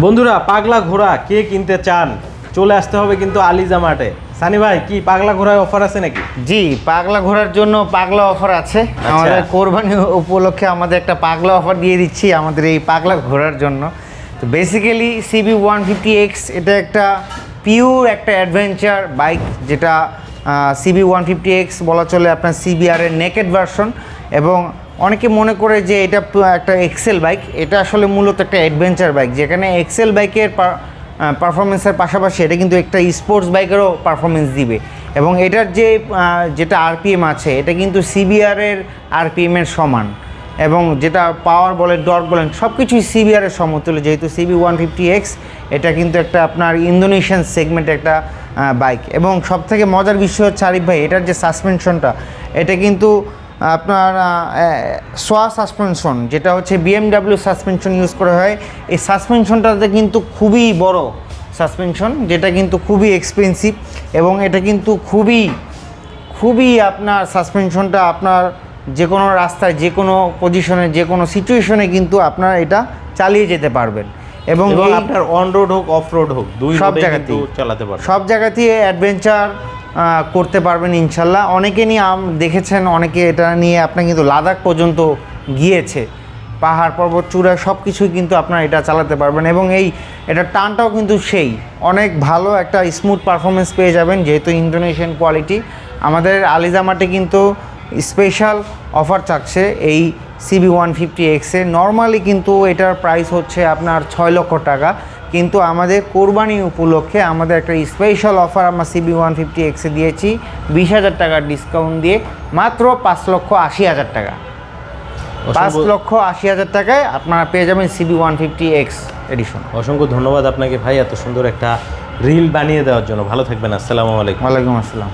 বন্ধুরা পাগলা ঘোড়া কে কিনতে চান চলে আসতে হবে কিন্তু আলিজা মার্টে। সানি ভাই কি পাগলা ঘোড়ায় অফার আছে নাকি? জি, পাগলা ঘোড়ার জন্য পাগলা অফার আছে। আমাদের কোরবানি উপলক্ষে আমাদের একটা পাগলা অফার দিয়ে দিচ্ছি আমাদের এই পাগলা ঘোড়ার জন্য। তো বেসিক্যালি CB150X এটা একটা পিওর একটা অ্যাডভেঞ্চার বাইক, যেটা CB150X বলা চলে আপনার CBR এর নেকেড ভার্সন। এবং অনেকে মনে করে যে এটা একটা এক্সেল বাইক, এটা আসলে মূলত একটা অ্যাডভেঞ্চার বাইক, যেখানে এক্সেল বাইকের পারফরমেন্সের পাশাপাশি এটা কিন্তু একটা স্পোর্টস বাইকেরও পারফরমেন্স দিবে। এবং এটার যেটা আরপিএম আছে এটা কিন্তু CBR-এর আরপিএমের সমান, এবং যেটা পাওয়ার বলেন ডর্ক বলেন সব কিছুই CBR-এর সমতুল্য। যেহেতু CB150X এটা কিন্তু একটা আপনার ইন্দোনেশিয়ান সেগমেন্টের একটা বাইক। এবং সবথেকে মজার বিষয় হচ্ছে আরিফ ভাই, এটার যে সাসপেনশনটা এটা কিন্তু আপনার সোয়া সাসপেনশন, যেটা হচ্ছে BMW সাসপেনশন ইউজ করা হয়। এই সাসপেনশনটাতে কিন্তু খুবই বড় সাসপেনশন, যেটা কিন্তু খুবই এক্সপেন্সিভ, এবং এটা কিন্তু খুবই আপনার সাসপেনশনটা আপনার যে কোনো রাস্তায় যে কোনো পজিশনে যে কোনো সিচুয়েশনে কিন্তু আপনার এটা চালিয়ে যেতে পারবেন। এবং আপনার অন রোড হোক অফ রোড হোক সব জায়গাতেই চালাতে পারবেন, সব জায়গাতেই অ্যাডভেঞ্চার করতে পারবেন ইনশাল্লাহ। অনেকে নিয়ে দেখেছেন, অনেকে এটা নিয়ে আপনার কিন্তু লাদাখ পর্যন্ত গিয়েছে, পাহাড় পর্বত চূড়ায় সব কিছুই কিন্তু আপনার এটা চালাতে পারবেন। এবং এটার টানটাও কিন্তু অনেক ভালো একটা স্মুথ পারফরমেন্স পেয়ে যাবেন, যেহেতু ইন্দোনেশিয়ান কোয়ালিটি। আমাদের আলিজা মার্টে কিন্তু স্পেশাল অফার থাকছে এই CB150X-এ। নর্মালি কিন্তু এটার প্রাইস হচ্ছে আপনার 6 লক্ষ টাকা, কিন্তু আমাদের কোরবানি উপলক্ষে আমাদের একটা স্পেশাল অফার আমরা CB150X-এ দিয়েছি 20,000 টাকার ডিসকাউন্ট দিয়ে, মাত্র 5,80,000 টাকা। 5,80,000 টাকায় আপনারা পেয়ে যাবেন CB150X এডিশন। অসংখ্য ধন্যবাদ আপনাকে ভাই এত সুন্দর একটা রিল বানিয়ে দেওয়ার জন্য। ভালো থাকবেন। আসসালামু আলাইকুম। ওয়ালাইকুম আসসালাম।